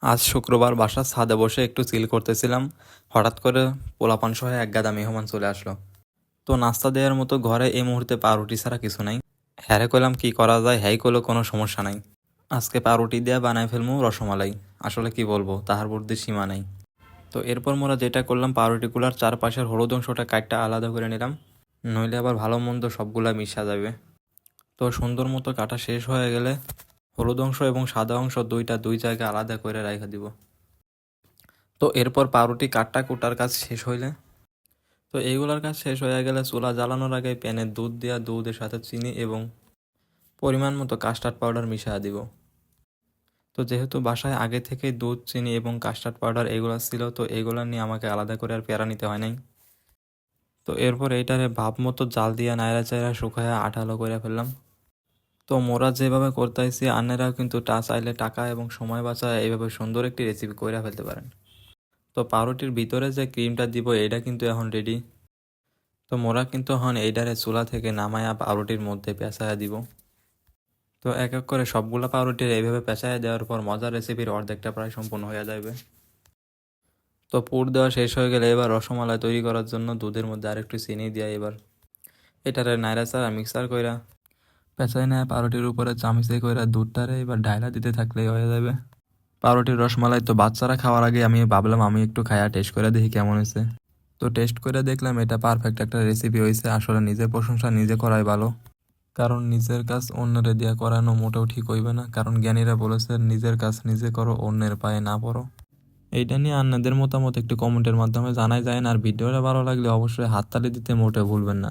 আজ শুক্রবার বাসার ছাদে বসে একটু চিল করতেছিলাম। হঠাৎ করে পোলাপান সহ এক গাদা মেহমান চলে আসলো। তো নাস্তা দেওয়ার মতো ঘরে এই মুহূর্তে পাউরুটি ছাড়া কিছু নাই। হ্যারে কইলাম কি করা যায়, হ্যাই করলো কোনো সমস্যা নাই, আজকে পাউরুটি দিয়ে বানায় ফেলমু রসমালাই। আসলে কি বলবো, তাহার বুদ্ধির সীমা নাই। তো এরপর মোরা যেটা করলাম, পাউরুটিগুলার চারপাশের হলুদ অংশটা কাটটা আলাদা করে নিলাম, নইলে আবার ভালো মন্দ সবগুলা মিশা যাবে। তো সুন্দর মতো কাটা শেষ হয়ে গেলে হলুদ অংশ এবং সাদা অংশ দুইটা দুই জায়গায় আলাদা করে রেখে দিব। তো এরপর পাউরুটি কাটটা কুটার কাজ শেষ হইলে, তো এইগুলার কাজ শেষ হয়ে গেলে চুলা জ্বালানোর আগে প্যানে দুধ দেওয়া, দুধের সাথে চিনি এবং পরিমাণ মতো কাস্টার্ড পাউডার মিশিয়ে দিব। তো যেহেতু বাসায় আগে থেকেই দুধ, চিনি এবং কাস্টার্ড পাউডার এগুলো ছিল, তো এগুলো নিয়ে আমাকে আলাদা করে আর প্যারা নিতে হয় নাই। তো এরপর এইটারে ভাব মতো জাল দিয়া নাইরা চাইরা শুকায়া আঠালো করে ফেললাম। তো মোরা যেভাবে করতেছি, আন্নেরাও কিন্তু চাইলে টাকা এবং সময় বাঁচায় এইভাবে সুন্দর একটি রেসিপি কইরা ফেলতে পারেন। তো পাউরুটির ভিতরে যে ক্রিমটা দিব এটা কিন্তু এখন রেডি। তো মোরা কিন্তু এখন এইটারে চুলা থেকে নামায়া পাউরুটির মধ্যে পেঁচায়া দিব। তো এক এক করে সবগুলা পাউরুটির এইভাবে পেঁচায়া দেওয়ার পর মজার রেসিপির অর্ধেকটা প্রায় সম্পূর্ণ হয়ে যাবে। তো পুর দেওয়া শেষ হয়ে গেলে এবার রসমালাই তৈরি করার জন্য দুধের মধ্যে আরেকটু চিনি দিয়া এবার এটারে নাইরা মিক্সার কইরা পেঁচাই নেয় পাউরুটির উপরে চামচে কইরা দুধটারে এবার ঢাইলা দিতে থাকলেই হয়ে যাবে পাউরুটির রসমালাই। তো বাচ্চারা খাওয়ার আগে আমি ভাবলাম আমি একটু খায়া টেস্ট করে দেখি কেমন হয়েছে। তো টেস্ট করে দেখলাম এটা পারফেক্ট একটা রেসিপি হয়েছে। আসলে নিজের প্রশংসা নিজে করাই ভালো, কারণ নিজের কাজ অন্যরে দিয়া করানো মোটেও ঠিক হইবে না। কারণ জ্ঞানীরা বলেছে নিজের কাজ নিজে করো, অন্যের পায়ে না পড়ো। এইটা নিয়ে আপনাদের মতামত একটু কমেন্টের মাধ্যমে জানাই যায় না। আর ভিডিওটা ভালো লাগলে অবশ্যই হাততালি দিতে মোটেও ভুলবেন না।